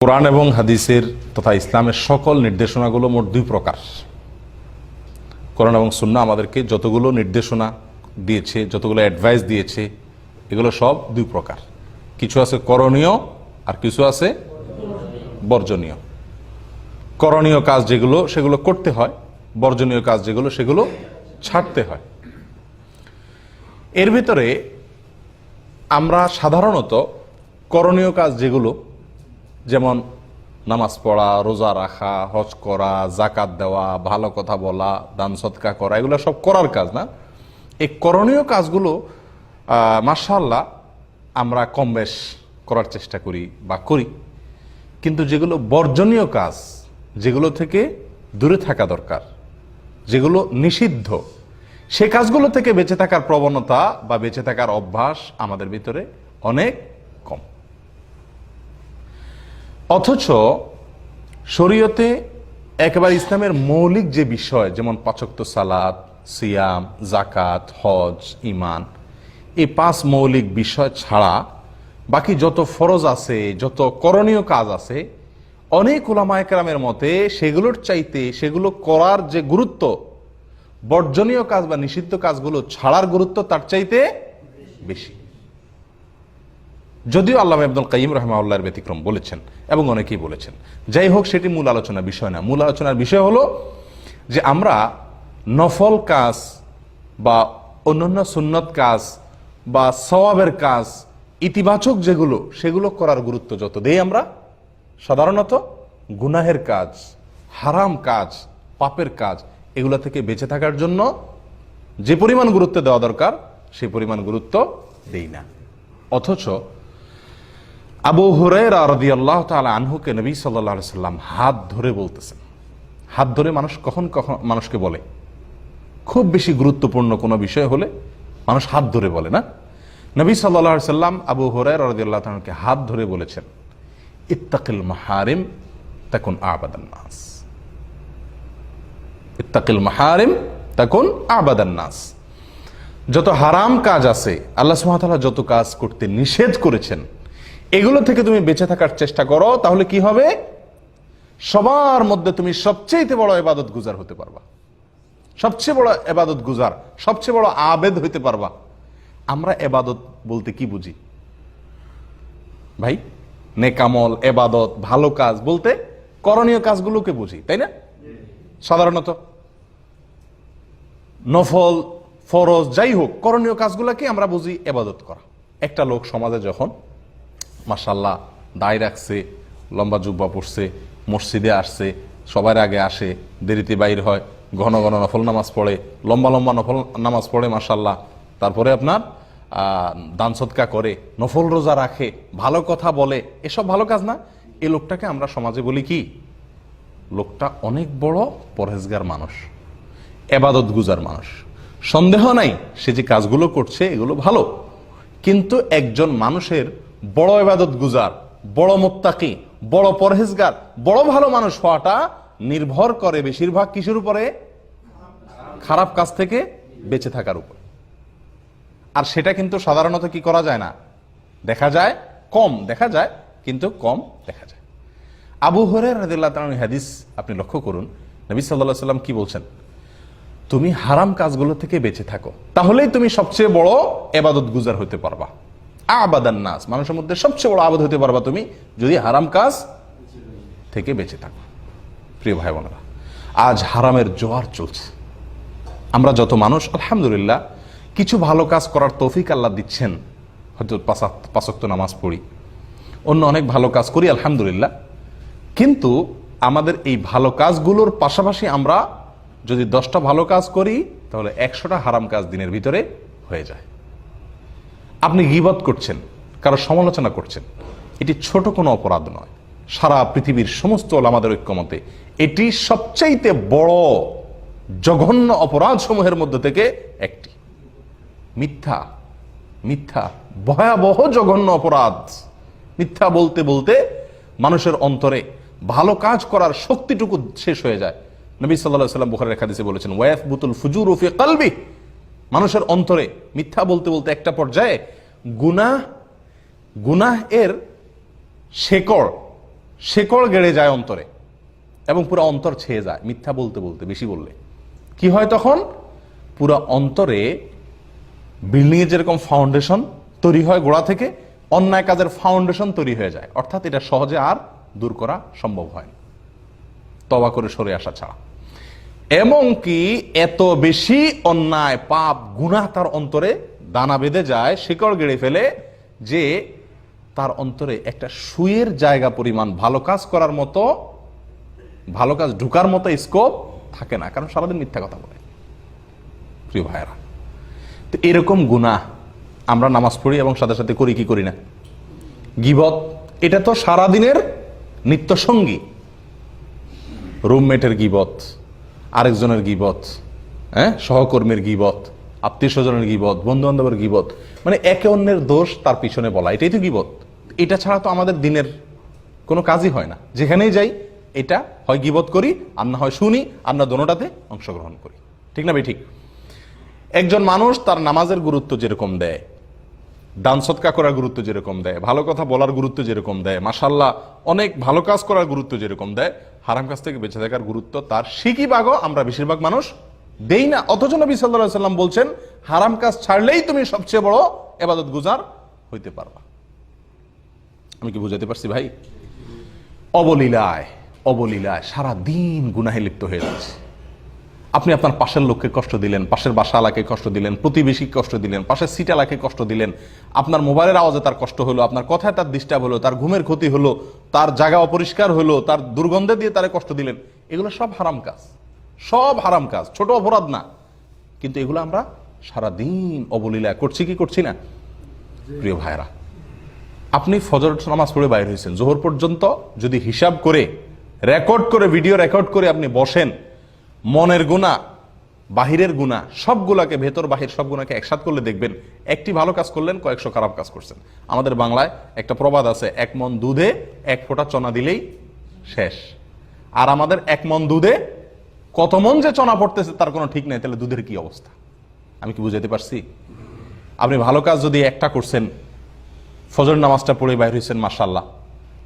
কোরআন এবং হাদিসের তথা ইসলামের সকল নির্দেশনাগুলো মোট দুই প্রকার। কোরআন এবং সুন্নাহ আমাদেরকে যতগুলো নির্দেশনা দিয়েছে, যতগুলো অ্যাডভাইস দিয়েছে, এগুলো সব দুই প্রকার। কিছু আছে করণীয় আর কিছু আছে বর্জনীয়। করণীয় কাজ যেগুলো সেগুলো করতে হয়, বর্জনীয় কাজ যেগুলো সেগুলো ছাড়তে হয়। এর ভিতরে আমরা সাধারণত করণীয় কাজ যেগুলো, যেমন নামাজ পড়া, রোজা রাখা, হজ করা, জাকাত দেওয়া, ভালো কথা বলা, দান সদকা করা, এগুলো সব করার কাজ না? এই করণীয় কাজগুলো মাশাআল্লাহ আমরা কম বেশ করার চেষ্টা করি বা করি, কিন্তু যেগুলো বর্জনীয় কাজ, যেগুলো থেকে দূরে থাকা দরকার, যেগুলো নিষিদ্ধ, সে কাজগুলো থেকে বেঁচে থাকার প্রবণতা বা বেঁচে থাকার অভ্যাস আমাদের ভিতরে অনেক কম। অথচ শরীয়তে একেবারে ইসলামের মৌলিক যে বিষয়, যেমন ৫ ওয়াক্ত সালাত, সিয়াম, জাকাত, হজ, ঈমান, এই ৫ মৌলিক বিষয় ছাড়া বাকি যত ফরজ আছে, যত করণীয় কাজ আছে, অনেক উলামায়ে কেরামের মতে সেগুলোর চাইতে সেগুলো করার যে গুরুত্ব, বর্জনীয় কাজ বা নিষিদ্ধ কাজগুলো ছাড়ার গুরুত্ব তার চাইতে বেশি। যদিও আল্লামা ইবনুল কাইয়িম রাহিমাহুল্লাহর ব্যতিক্রম বলেছেন এবং অনেকেই বলেছেন। যাই হোক, সেটি মূল আলোচনার বিষয় না। মূল আলোচনার বিষয় হলো যে আমরা নফল কাজ বা অন্যান্য সুন্নত কাজ বা সওয়াবের কাজ, ইতিবাচক যেগুলো, সেগুলো করার গুরুত্ব যত দেই আমরা, সাধারণত গুনাহের কাজ, হারাম কাজ, পাপের কাজ, এগুলো থেকে বেঁচে থাকার জন্য যে পরিমাণ গুরুত্ব দেওয়া দরকার সেই পরিমাণ গুরুত্ব দেই না। অথচ আবু হুরায়রা রাদিয়াল্লাহু তাআলা আনহুকে নবী সাল্লাল্লাহু আলাইহি সাল্লাম হাত ধরে বলতেছেন। হাত ধরে মানুষ কখন কখন মানুষকে বলে? খুব বেশি গুরুত্বপূর্ণ কোনো বিষয় হলে মানুষ হাত ধরে বলে না? নবী সাল্লাল্লাহু আলাইহি সাল্লাম আবু হুরায়রা রাদিয়াল্লাহু তাআলাকে হাত ধরে বলেছেন, ইত্তাকিল মাহারিম তাকুন আবাদান নাস। ইত্তাকিল মাহারিম তাকুন আবাদান নাস। যত হারাম কাজ আছে, আল্লাহ সুবহানাহু ওয়া তাআলা যত কাজ করতে নিষেধ করেছেন, এগুলো থেকে তুমি বেঁচে থাকার চেষ্টা করো, তাহলে কি হবে? সবার মধ্যে তুমি সবচেয়ে বড় ইবাদত গুজার হতে পারবা, সবচেয়ে বড় ইবাদত গুজার, সবচেয়ে বড় আবেদ হইতে পারবা। আমরা ইবাদত বলতে কি বুঝি ভাই? নেকামল, ইবাদত, ভালো কাজ বলতে করণীয় কাজগুলোকে বুঝি, তাই না? সাধারণত নফল, ফরজ, যাই হোক, করণীয় কাজগুলোকে আমরা বুঝি ইবাদত করা। একটা লোক সমাজে যখন মাশাআল্লাহ দায় রাখছে, লম্বা জুব্বা পরছে, মসজিদে আসছে, সবার আগে আসে, দেরিতে বাইর হয়, ঘন ঘন নফল নামাজ পড়ে, লম্বা লম্বা নফল নামাজ পড়ে মাশাআল্লাহ, তারপরে আপনার দান সদকা করে, নফল রোজা রাখে, ভালো কথা বলে, এসব ভালো কাজ না? এই লোকটাকে আমরা সমাজে বলি কি? লোকটা অনেক বড় পরহেজগার মানুষ, ইবাদত গুজার মানুষ। সন্দেহ নাই সে যে কাজগুলো করছে এগুলো ভালো, কিন্তু একজন মানুষের বড় ইবাদত গুজার, বড় মুত্তাকি, বড় পরহেজগার, বড় ভালো মানুষ হওয়াটা নির্ভর করে বেশিরভাগ কিসের উপরে? খারাপ কাজ থেকে বেঁচে থাকার উপর। আর সেটা কিন্তু সাধারণত কি করা যায় না, দেখা যায় কম, দেখা যায় কিন্তু কম দেখা যায়। আবু হুরায়রা রাদিয়াল্লাহু তাআলা হাদিস আপনি লক্ষ্য করুন, নবী সাল্লাল্লাহু আলাইহি ওয়াসাল্লাম কি বলছেন? তুমি হারাম কাজগুলো থেকে বেঁচে থাকো, তাহলেই তুমি সবচেয়ে বড় ইবাদত গুজার হতে পারবা। আবাদান নাস, মানুষের মধ্যে সবচেয়ে বড় আবাদ হতে পারবা তুমি যদি হারাম কাজ থেকে বেঁচে থাকো। প্রিয় ভাই বোনেরা, আজ হারামের জোয়ার চলছে। আমরা যত মানুষ আলহামদুলিল্লাহ কিছু ভালো কাজ করার তৌফিক আল্লাহ দিচ্ছেন, হয়তো ৫ ওয়াক্ত নামাজ পড়ি, অন্য অনেক ভালো কাজ করি আলহামদুলিল্লাহ, কিন্তু আমাদের এই ভালো কাজগুলোর পাশাপাশি আমরা যদি 10টা ভালো কাজ করি তাহলে 100টা হারাম কাজ দিনের ভিতরে হয়ে যায়। আপনি গীবত করছেন, কারো সমালোচনা করছেন, এটি ছোট কোনো অপরাধ নয়। সারা পৃথিবীর সমস্ত ওলামাদের ঐক্যমতে এটি সবচাইতে বড় জঘন্য অপরাধ সমূহের মধ্যে থেকে একটি। মিথ্যা, মিথ্যা ভয়াবহ জঘন্য অপরাধ। মিথ্যা বলতে বলতে মানুষের অন্তরে ভালো কাজ করার শক্তিটুকু শেষ হয়ে যায়। নবী সাল্লাল্লাহু আলাইহি ওয়াসাল্লাম বুখারীর হাদিসে বলেছেন, ওয়ায়াসবুতুল ফুজুরু ফি কলবি, মানুষের অন্তরে মিথ্যা বলতে বলতে একটা পর্যায়ে গুনাহ এর শেকড় শেকড় গেড়ে যায় অন্তরে এবং পুরো অন্তর ছেয়ে যায় মিথ্যা বলতে বলতে, বেশি বললে কি হয় তখন? পুরো অন্তরে বিল্ডিং এর যেরকম ফাউন্ডেশন তৈরি হয় গোড়া থেকে, অন্যায় কাজের ফাউন্ডেশন তৈরি হয়ে যায়। অর্থাৎ এটা সহজে আর দূর করা সম্ভব হয় না, তওবা করে সরে আসা ছাড়া। এমনকি এত বেশি অন্যায় পাপ গুনাহ তার অন্তরে দানা বেঁধে যায়, শিকড় গেড়ে ফেলে, যে তার অন্তরে একটা সুইয়ের জায়গা পরিমাণ ভালো কাজ করার মতো, ভালো কাজ ঢুকার মতো স্কোপ থাকে না, কারণ সারাদিন মিথ্যা কথা বলে। প্রিয় ভাইয়েরা, তো এরকম গুনাহ আমরা নামাজ পড়ি এবং সাথে সাথে করি কি করি না? গীবত, এটা তো সারাদিনের নিত্য সঙ্গী। রুমমেটের গীবত, আরেকজনের গীবত, সহকর্মীর গীবত, আত্মীয় স্বজনের গীবত, বন্ধু বান্ধবের গীবত, মানে একে অন্যের দোষ তার পিছনে বলা, এটাই তো গীবত। এটা ছাড়া তো আমাদের দিনের কোনো কাজই হয় না। যেখানেই যাই এটা হয় গীবত করি, আর না হয় শুনি, আর না দোনোটাতে অংশগ্রহণ করি। ঠিক না ভাই? ঠিক। একজন মানুষ তার নামাজের গুরুত্ব যেরকম দেয়, দান সদকা করার গুরুত্ব যেরকম দেয়, ভালো কথা বলার গুরুত্ব যেরকম দেয়, মাশাআল্লাহ অনেক ভালো কাজ করার গুরুত্ব যেরকম দেয়, হারাম কাজ থেকে বেঁচে থাকার গুরুত্ব তার শিকি ভাগও আমরা বেশিরভাগ মানুষ দেই না। অথচ নবী সাল্লাল্লাহু আলাইহি সাল্লাম বলছেন, হারাম কাজ ছাড়লেই তুমি সবচেয়ে বড় ইবাদত গুজার হইতে পারবা। আমি কি বুঝাতে পারছি ভাই? অবলীলায় অবলীলায় সারা দিন গুনাহে লিপ্ত হয়ে যাচ্ছে। আপনি আপনার পাশের লোককে কষ্ট দিলেন, পাশের বাসাওয়ালাকে কষ্ট দিলেন, প্রতিবেশীকে কষ্ট দিলেন, পাশের সিটালাকে কষ্ট দিলেন, আপনার মোবাইলের আওয়াজে তার কষ্ট হলো, আপনার কথায় তার ডিস্টার্ব হলো, তার ঘুমের ক্ষতি হলো, তার জায়গা অপরিষ্কার হলো, তার দুর্গন্ধে দিয়ে তারে কষ্ট দিলেন। এগুলো সব হারাম কাজ, সব হারাম কাজ, ছোট অপরাধ না। কিন্তু এগুলো আমরা সারা দিন অবলীলা করছি কি করছি না? প্রিয় ভাইরা, আপনি ফজর নামাজ পড়ে বাইরে হয়েছেন, জোহর পর্যন্ত যদি হিসাব করে রেকর্ড করে, ভিডিও রেকর্ড করে আপনি বসেন, মনের গুনাহ, বাহিরের গুনাহ, সবগুলাকে, ভেতর বাহির সব গুনাহকে একসাথ করলে দেখবেন একটি ভালো কাজ করলেন, কয়েকশো খারাপ কাজ করছেন। আমাদের বাংলায় একটা প্রবাদ আছে, 1 মণ দুধে 1 ফোঁটা চনা দিলেই শেষ। আর আমাদের 1 মণ দুধে কত মণ যে চনা পড়তেছে তার কোনো ঠিক নেই। তাহলে দুধের কি অবস্থা? আমি কি বুঝাইতে পারছি? আপনি ভালো কাজ যদি একটা করছেন, ফজর নামাজটা পড়ে বাইর হয়েছেন, মাশাআল্লাহ,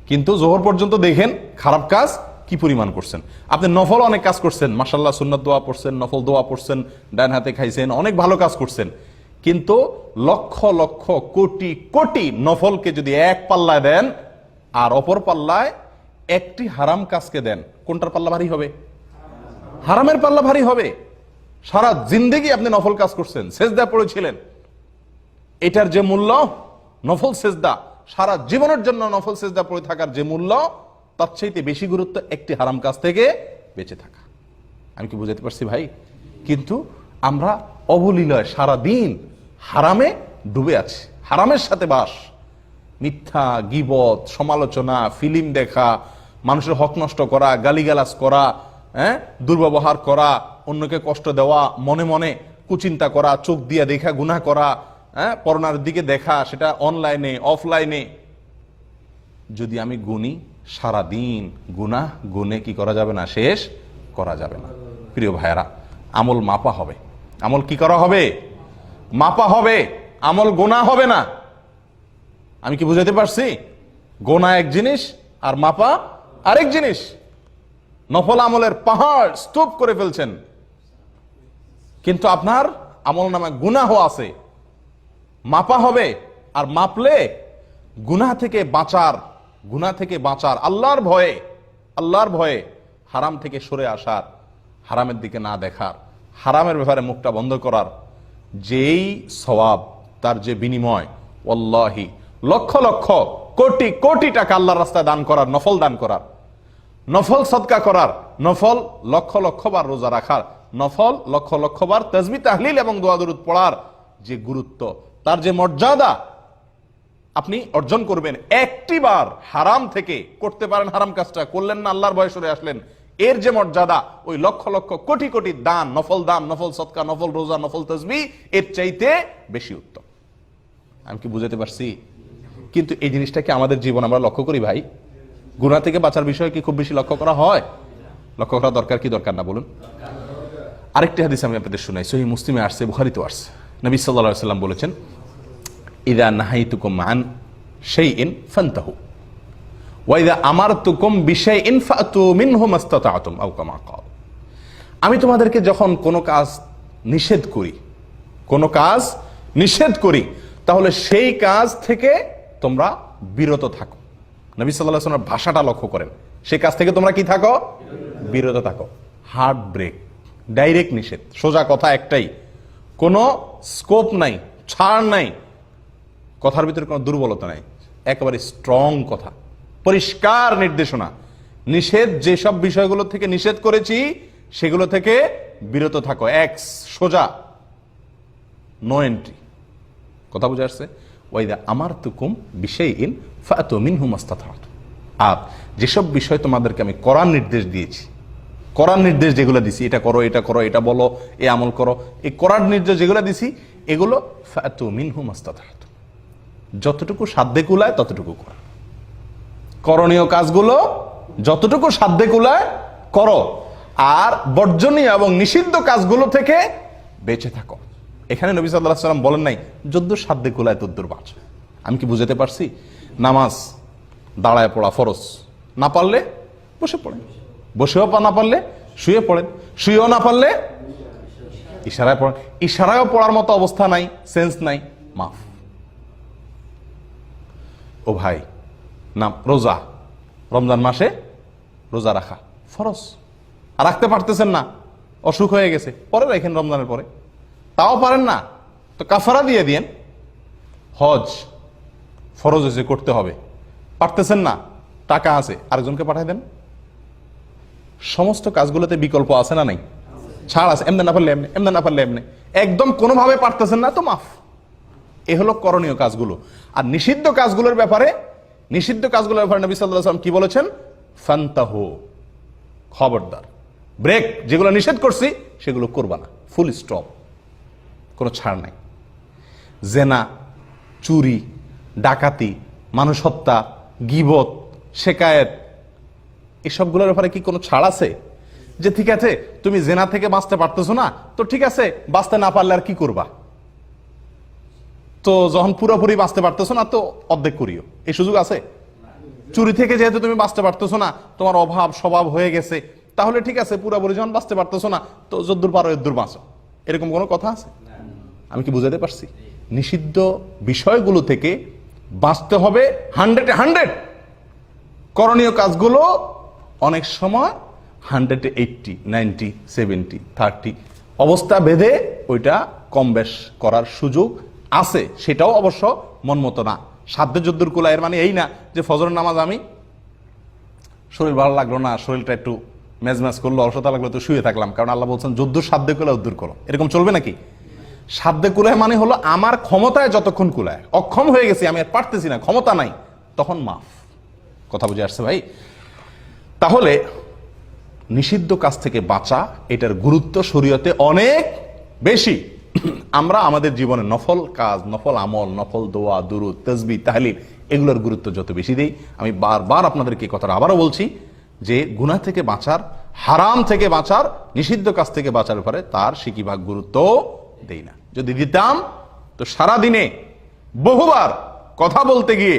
কিন্তু জোহর পর্যন্ত দেখেন খারাপ কাজ কি পরিমাণ করছেন। আপনি নফল অনেক কাজ করছেন, মাশাআল্লাহ, সুন্নাত দোয়া পড়ছেন, নফল দোয়া পড়ছেন, ডান হাতে খাইছেন, অনেক ভালো কাজ করছেন, কিন্তু লক্ষ লক্ষ কোটি কোটি নফলকে যদি এক পাল্লায় দেন আর অপর পাল্লায় একটি হারাম কাজকে দেন, কোনটার পাল্লা ভারী হবে? হারামের পাল্লা ভারী হবে। সারা জিন্দেগি আপনি নফল কাজ করছেন, সেজদা পড়েছিলেন, এটার যে মূল্য, নফল সেজদা, সারা জীবনের জন্য নফল সেজদা পড়ে থাকার যে মূল্য, তার চাইতে বেশি গুরুত্ব একটি হারাম কাজ থেকে বেঁচে থাকা। আমি কি বুঝাতে পারছি ভাই? কিন্তু আমরা অবলীলায় সারা দিন হারামে ডুবে আছি, হারামের সাথে বাস, মিথ্যা, গীবত, সমালোচনা, ফিল্ম দেখা, মানুষের হক নষ্ট করা, গালিগালাজ করা, দুর্ব্যবহার করা, অন্যকে কষ্ট দেওয়া, মনে মনে কুচিন্তা করা, চোখ দিয়ে দেখা গুনাহ করা, পড়নার দিকে দেখা, সেটা অনলাইনে অফলাইনে। যদি আমি গুনি, সারা দিন গুনাহ গুনে কি করা যাবে না? শেষ করা যাবে না। প্রিয় ভাইয়েরা, আমল মাপা হবে। আমল কি করা হবে? মাপা হবে। আমল গোনা হবে না। আমি কি বুঝাতে পারছি? গোনা এক জিনিস আর মাপা আরেক জিনিস। নফল আমলের পাহাড় স্তূপ করে ফেলছেন, কিন্তু আপনার আমল নামে গুনাহ আছে। মাপা হবে, আর মাপলে গুনাহ থেকে বাঁচার, আল্লাহর ভয়ে, আল্লাহর ভয়ে হারাম থেকে সরে আসার, হারামের দিকে না দেখার, হারামের ব্যাপারে মুখটা বন্ধ করার যেই সওয়াব, তার যে বিনিময়, ওয়াল্লাহি লক্ষ লক্ষ কোটি কোটি টাকা আল্লাহর রাস্তায় দান করার, নফল দান করার, নফল সদকা করার, নফল লক্ষ লক্ষ বার রোজা রাখার, নফল লক্ষ লক্ষ বার তাসবিহ তাহলিল এবং দোয়া দরুদ পড়ার যে গুরুত্ব, তার যে মর্যাদা আপনি অর্জন করবেন। একটি বার হারাম থেকে করতে পারেন, হারাম কাজটা করলেন না, আল্লাহর ভয়ে সরে আসলেন, এর যে মর্যাদা ওই লক্ষ লক্ষ কোটি কোটি দান, নফল সদকা, নফল রোজা, নফল তাসবিহ এর চাইতে বেশি উত্তম। আমি কি বুঝাতে পারছি? কিন্তু এই জিনিসটাকে আমাদের জীবন আমরা লক্ষ্য করি ভাই? গুনাহ থেকে বাঁচার বিষয় কি খুব বেশি লক্ষ্য করা হয়? লক্ষ্য করা দরকার কি দরকার না বলুন? আরেকটি হাদিস আমি আপনাদের শোনাই, সহিহ মুসলিমে আসছে, বুখারীতেও আসছে। নবী সাল্লাল্লাহু আলাইহি ওয়াসাল্লাম বলেছেন, ইযা নাহাইতুকুম আন শাইইন ফান্তাহু ওয়াইদা আমারতুকুম বিশাইইন ফাতু মিনহু মাস্তাতাতুম আও কামা ক্বাল। আমি তোমাদেরকে যখন কোনো কাজ নিষেধ করি, তাহলে সেই কাজ থেকে তোমরা বিরত থাকো। নবী সাল্লাল্লাহু আলাইহি ওয়াসাল্লামের ভাষাটা লক্ষ্য করেন, সেই কাজ থেকে তোমরা কি থাকো? বিরত থাকো। হার্ড ব্রেক, ডাইরেক্ট নিষেধ, সোজা কথা একটাই, কোনো স্কোপ নাই, ছাড় নাই, কথার ভিতরে কোনো দুর্বলতা নাই, একেবারে স্ট্রং কথা, পরিষ্কার নির্দেশনা। নিষেধ, যেসব বিষয়গুলো থেকে নিষেধ করেছি সেগুলো থেকে বিরত থাকো, সোজা, নো এন্ট্রি। কথা বুঝে আসছে? ওয়াইদা আমারতুকুম বিশাইইন ফাতু মিনহু মাস্তাতাতুম। আর যেসব বিষয় তোমাদেরকে আমি করার নির্দেশ দিয়েছি, করার নির্দেশ যেগুলো দিছি, এটা করো, এটা করো, এটা বলো, এই আমল করো, এই করার নির্দেশ যেগুলো দিছি এগুলো ফাতু মিনহু মাস্তাতাতুম, যতটুকু সাধ্যে কুলায় ততটুকু করো। করণীয় কাজগুলো যতটুকু সাধ্যে কুলায় করো, আর বর্জনীয় এবং নিষিদ্ধ কাজগুলো থেকে বেঁচে থাকো। এখানে নবী সাল্লাল্লাহু আলাইহি ওয়াসাল্লাম বলেন নাই যদ্দূর সাধ্যে কুলায় তদ্দূর বাঁচো। আমি কি বুঝাতে পারছি? নামাজ দাঁড়ায় পড়া ফরজ, না পারলে বসে পড়েন, বসেও না পারলে শুয়ে পড়েন, শুয়েও না পারলে ইশারায় পড়েন। ইশারায়ও পড়ার মতো অবস্থা নাই, সেন্স নাই, মাফ। ও ভাই, না রোজা, রমজান মাসে রোজা রাখা ফরজ, আর রাখতে পারতেছেন না, অসুখ হয়ে গেছে, পরে রাখেন রমজানের পরে। তাও পারেন না তো কাফারা দিয়ে দিয়েন। হজ ফরজ হয়েছে, করতে হবে, পারতেছেন না, টাকা আছে, আরেকজনকে পাঠাই দেন। সমস্ত কাজগুলোতে বিকল্প আছে না নাই? ছাড় আছে, এমনি না পারলে এমনি, এমনি না পারলে এমনি, একদম কোনোভাবে পারতেছেন না তো মাফ। এ হলো করণীয় কাজগুলো। আর নিষিদ্ধ কাজগুলোর ব্যাপারে নবী সাল্লাল্লাহু আলাইহি ওয়াসাল্লাম কি বলেছেন? ফান্তাহু, খবরদার, ব্রেক, যেগুলো নিষেধ করছি সেগুলো করবা না, ফুল স্টপ, কোনো ছাড় নাই। জেনা, চুরি, ডাকাতি, মানুষ হত্যা, গীবত, শেকায়েত, এসবগুলোর ব্যাপারে কি কোনো ছাড় আছে? যে ঠিক আছে তুমি জেনা থেকে বাঁচতে পারতেছো না, তো ঠিক আছে, বাঁচতে না পারলে আর কি করবা, তো যখন পুরোপুরি বাঁচতে পারতেছো না তো অর্ধেক করিও, এই সুযোগ আছে? চুরি থেকে যেহেতু তুমি বাঁচতে পারতেছো না, তোমার অভাব স্বভাব হয়ে গেছে, তাহলে ঠিক আছে পুরোপুরি যখন বাঁচতে পারতেছো না তো যদ্দূর পারো এদ্দূর বাঁচো, এরকম কোনো কথা আছে? আমি কি বুঝাতে পারছি? নিষিদ্ধ বিষয়গুলো থেকে বাঁচতে হবে 100-100। করণীয় কাজগুলো অনেক সময় 180-90-70-30 অবস্থা ভেদে ওইটা কম বেশ করার সুযোগ আছে, সেটাও অবশ্য মন মতো না, সাধ্য যদ্দুর কুলায়ের। মানে এই না যে ফজরের নামাজ আমি শরীর ভালো লাগলো না, শরীরটা একটু মেজমেজ করলো, অলসতা লাগলো, তো শুয়ে থাকলাম, কারণ আল্লাহ বলছেন যদ্দুর সাধ্য কুলায় উদ্দুর করো। এরকম চলবে নাকি? সাধ্যে কুলায় মানে হলো আমার ক্ষমতায় যতক্ষণ কুলায়, অক্ষম হয়ে গেছি, আমি আর পারতেছি না, ক্ষমতা নাই, তখন মাফ। কথা বুঝে আসছে ভাই? তাহলে নিষিদ্ধ কাজ থেকে বাঁচা, এটার গুরুত্ব শরীয়তে অনেক বেশি। আমরা আমাদের জীবনে নফল কাজ, নফল আমল, নফল দোয়া, দুরুদ, তাসবিহ, তাহলিল, এগুলোর গুরুত্ব যত বেশি দেই, আমি বারবার আপনাদেরকে কথাটা আবারও বলছি যে গুনাহ থেকে বাঁচার, হারাম থেকে বাঁচার, নিষিদ্ধ কাজ থেকে বাঁচার ব্যাপারে তার সিকিভাগ গুরুত্ব দেই না। যদি দিতাম তো সারা দিনে বহুবার কথা বলতে গিয়ে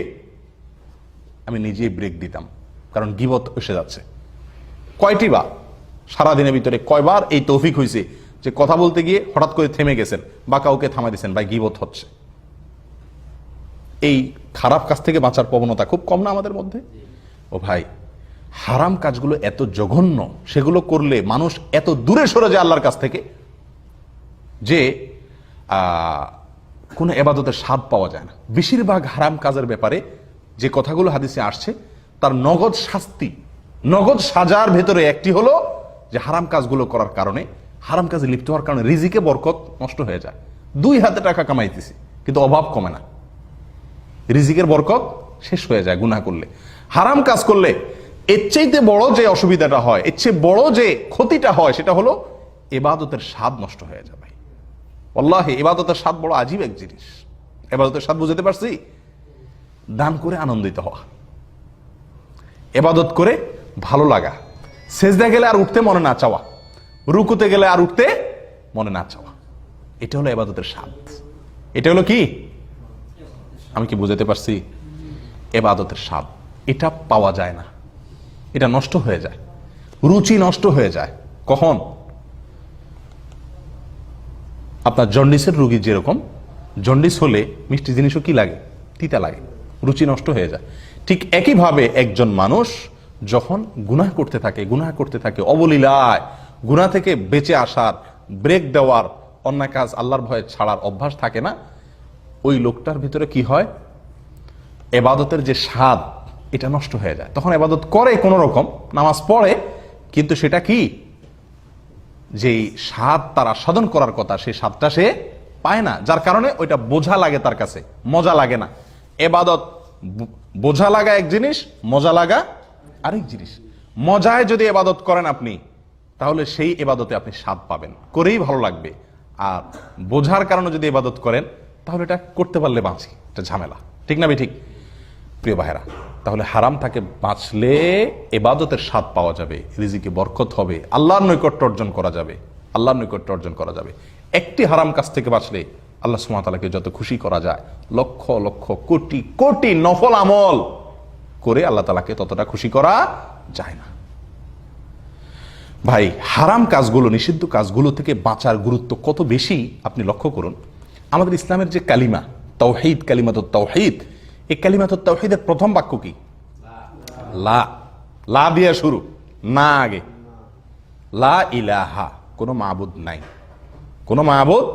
আমি নিজেই ব্রেক দিতাম, কারণ গীবত এসে যাচ্ছে। কয়টি বার সারাদিনের ভিতরে কয়বার এই তৌফিক হয়েছে যে কথা বলতে গিয়ে হঠাৎ করে থেমে গেছেন বা কাউকে থামাই দিয়েছেন, ভাই গীবত হচ্ছে। এই খারাপ কাজ থেকে বাঁচার প্রবণতা খুব কম না আমাদের মধ্যে? ও ভাই, হারাম কাজগুলো এত জঘন্য, সেগুলো করলে মানুষ এত দূরে সরে যায় আল্লাহর কাছ থেকে যে কোনো ইবাদতের স্বাদ পাওয়া যায় না। বেশিরভাগ হারাম কাজের ব্যাপারে যে কথাগুলো হাদিসে আসছে তার নগদ শাস্তি, নগদ সাজার ভেতরে একটি হলো যে হারাম কাজগুলো করার কারণে, হারাম কাজে লিপ্ত হওয়ার কারণে রিজিকে বরকত নষ্ট হয়ে যায়। 2 হাতে টাকা কামাইতেছি কিন্তু অভাব কমে না, রিজিকের বরকত শেষ হয়ে যায় গুনাহ করলে। হারাম কাজ করলে এর চাইতে বড় যে অসুবিধাটা হয়, এর চেয়ে বড় যে ক্ষতিটা হয়, সেটা হলো ইবাদতের স্বাদ নষ্ট হয়ে যায়। ভাই আল্লাহ, ইবাদতের স্বাদ বড় আজীব এক জিনিস। ইবাদতের স্বাদ বুঝতে পারছি? দান করে আনন্দিত হওয়া, ইবাদত করে ভালো লাগা, সেজদা গেলে আর উঠতে মনে না চাওয়া, রুকুতে গেলে আর উঠতে মনে না চাওয়া, এটা হলো ইবাদতের স্বাদ। এটা হলো কি? আমি কি বুঝাতে পারছি? ইবাদতের স্বাদ। এটা পাওয়া যায় না, এটা নষ্ট হয়ে যায়, রুচি নষ্ট হয়ে যায়। কখন? আপনার জন্ডিসের রোগী যেরকম, জন্ডিস হলে মিষ্টি জিনিসও কি লাগে? তিতা লাগে, রুচি নষ্ট হয়ে যায়। ঠিক একইভাবে একজন মানুষ যখন গুনাহ করতে থাকে অবলীলায়, গুনাহ থেকে বেঁচে আসার, ব্রেক দেওয়ার, অন্যায় কাজ আল্লাহর ভয়ে ছাড়ার অভ্যাস থাকে না, ওই লোকটার ভিতরে কি হয়? এবাদতের যে স্বাদ, এটা নষ্ট হয়ে যায়। তখন এবাদত করে কোন রকম, নামাজ পড়ে, কিন্তু সেটা কি, যেই স্বাদ তার আস্বাদন করার কথা, সেই স্বাদটা সে পায় না। যার কারণে ওইটা বোঝা লাগে, তার কাছে মজা লাগে না। এবাদত বোঝা লাগা এক জিনিস, মজা লাগা আরেক জিনিস। মজায় যদি এবাদত করেন আপনি, তাহলে সেই এবাদতে আপনি স্বাদ পাবেন, করেই ভালো লাগবে। আর বোঝার কারণে যদি এবাদত করেন, তাহলে এটা করতে পারলে বাঁচি, এটা ঝামেলা। ঠিক না ঠিক? প্রিয় ভাইরা, তাহলে হারাম থেকে বাঁচলে এবাদতের স্বাদ পাওয়া যাবে, রিজিকে বরকত হবে, আল্লাহর নৈকট্য অর্জন করা যাবে, আল্লাহর নৈকট্য অর্জন করা যাবে। একটি হারাম কাজ থেকে বাঁচলে আল্লাহ সুবহানাহু ওয়া তাআলাকে যত খুশি করা যায়, লক্ষ লক্ষ কোটি কোটি নফল আমল করে আল্লাহ তাআলাকে ততটা খুশি করা যায় না। ভাই, হারাম কাজগুলো, নিষিদ্ধ কাজগুলো থেকে বাঁচার গুরুত্ব কত বেশি আপনি লক্ষ্য করুন। আমাদের ইসলামের যে কালিমা তাওহীদ, কালিমাতুত তাওহীদ, এই কালিমাতুত তাওহীদের প্রথম বাক্য কি? লা। লা দিয়ে শুরু, না আগে। লা ইলাহা, কোনো মাবুদ নাই, কোনো মাবুদ,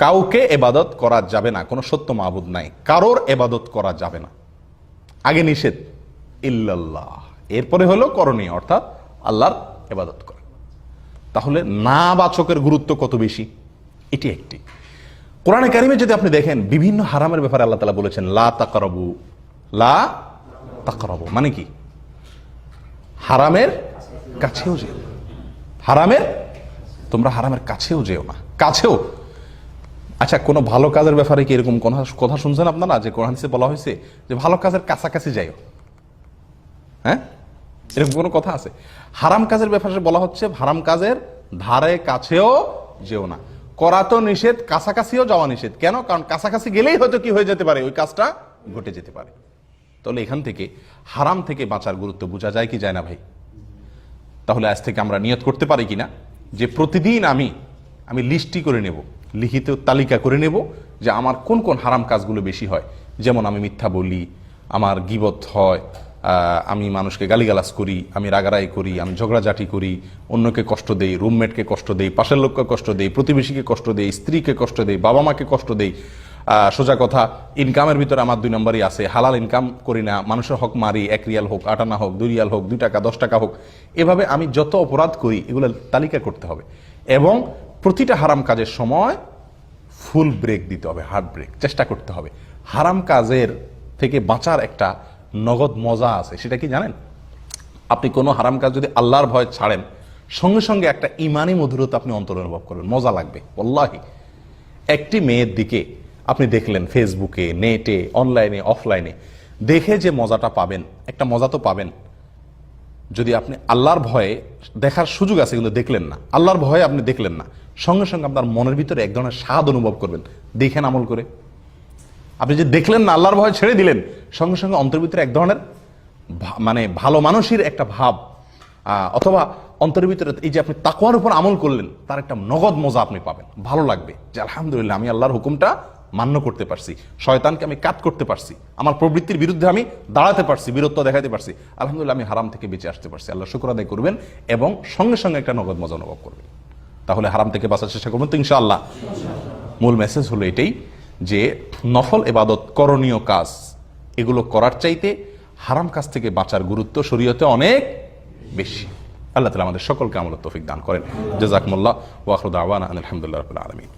কাউকে ইবাদত করা যাবে না, কোনো সত্য মাবুদ নাই, কারোর ইবাদত করা যাবে না। আগে নিষেধ, ইল্লাল্লাহ, এরপরে হলো করণীয়, অর্থাৎ আল্লাহর ইবাদত করা। তাহলে না বাচকের গুরুত্ব কত বেশি, এটি একটি। কোরআনে কারিমে যদি আপনি দেখেন, বিভিন্ন হারামের ব্যাপারে আল্লাহ তাআলা বলেছেন লা তাকরাবু। লা তাকরাবু মানে কি? হারামের কাছেও যেও, হারামের, তোমরা হারামের কাছেও যেও না, কাছেও। আচ্ছা, কোনো ভালো কাজের ব্যাপারে কি এরকম কথা শুনছেন আপনারা, যে কোরআন হাদিসে বলা হয়েছে যে ভালো কাজের কাছাকাছি যাইও? হ্যাঁ, এরকম কোনো কথা আছে? হারাম কাজের ব্যাপারে বলা হচ্ছে হারাম কাজের ধারে কাছেও যেও না। করা তো নিষেধ, কাছাকাছিও যাওয়া নিষেধ। কেন? কারণ কাছাকাছি গেলেই হয়তো কি হয়ে যেতে পারে, ওই কাজটা ঘটে যেতে পারে। তাহলে এখান থেকে হারাম থেকে বাঁচার গুরুত্ব বোঝা যায় কি যায় না ভাই? তাহলে আজ থেকে আমরা নিয়ত করতে পারি কিনা যে প্রতিদিন আমি লিস্টই করে নেব, লিখিত তালিকা করে নেব যে আমার কোন কোন হারাম কাজগুলো বেশি হয়। যেমন আমি মিথ্যা বলি, আমার গীবত হয়, আমি মানুষকে গালিগালাজ করি, আমি রাগারাই করি, আমি ঝগড়াঝাটি করি, অন্যকে কষ্ট দেই, রুমমেটকে কষ্ট দেই, পাশের লোককে কষ্ট দেই, প্রতিবেশীকে কষ্ট দেই, স্ত্রীকে কষ্ট দেই, বাবা মাকে কষ্ট দেই। সোজা কথা, ইনকামের ভিতরে আমার 2 নম্বরই আছে, হালাল ইনকাম করি না, মানুষের হক মারি, 1 রিয়াল হোক, 8 আনা হোক, 2 রিয়াল হোক, 2 টাকা 10 টাকা হোক। এভাবে আমি যত অপরাধ করি এগুলো তালিকা করতে হবে, এবং প্রতিটা হারাম কাজের সময় ফুল ব্রেক দিতে হবে, হার্ড ব্রেক চেষ্টা করতে হবে। হারাম কাজের থেকে বাঁচার একটা নগদ মজা আছে, সেটা কি জানেন? আপনি কোনো হারাম কাজ যদি আল্লাহর ভয় ছাড়েন, সঙ্গে সঙ্গে একটা ইমানি মধুরতা আপনি অন্তর অনুভব করবেন, মজা লাগবে। ওয়াল্লাহি, একটি মেয়ের দিকে আপনি দেখলেন ফেসবুকে, নেটে, অনলাইনে, অফলাইনে, দেখে যে মজাটা পাবেন, একটা মজা তো পাবেন। যদি আপনি আল্লাহর ভয়ে দেখার সুযোগ আছে কিন্তু দেখলেন না, আল্লাহর ভয়ে আপনি দেখলেন না, সঙ্গে সঙ্গে আপনার মনের ভিতরে এক ধরনের স্বাদ অনুভব করবেন। দেখেন আমল করে, আপনি যে দেখলেন না, আল্লাহর ভয় ছেড়ে দিলেন, সঙ্গে সঙ্গে অন্তরের ভিতরে এক ধরনের মানে ভালো মানুষের একটা ভাব, অথবা অন্তরের ভিতরে এই যে আপনি তাকওয়ার উপর আমল করলেন, তার একটা নগদ মজা আপনি পাবেন। ভালো লাগবে যে আলহামদুলিল্লাহ, আমি আল্লাহর হুকুমটা মান্য করতে পারছি, শয়তানকে আমি কাট করতে পারছি, আমার প্রবৃত্তির বিরুদ্ধে আমি দাঁড়াতে পারছি, বীরত্ব দেখাতে পারছি, আলহামদুলিল্লাহ আমি হারাম থেকে বেঁচে আসতে পারছি। আল্লাহ শুকর আদায় করবেন এবং সঙ্গে সঙ্গে একটা নগদ মজা অনুভব করবেন। তাহলে হারাম থেকে বাঁচার চেষ্টা করবেন তো ইনশাআল্লাহ। মূল মেসেজ হলো এটাই যে নফল ইবাদত, করণীয় কাজ, এগুলো করার চাইতে হারাম কাজ থেকে বাঁচার গুরুত্ব শরীয়তে অনেক বেশি। আল্লাহ তাআলা আমাদের সকলকে আমলের তৌফিক দান করেন। জাযাকুমুল্লাহ ওয়া আখিরু দাওয়ানা আলহামদুলিল্লাহি রাব্বিল আলামিন।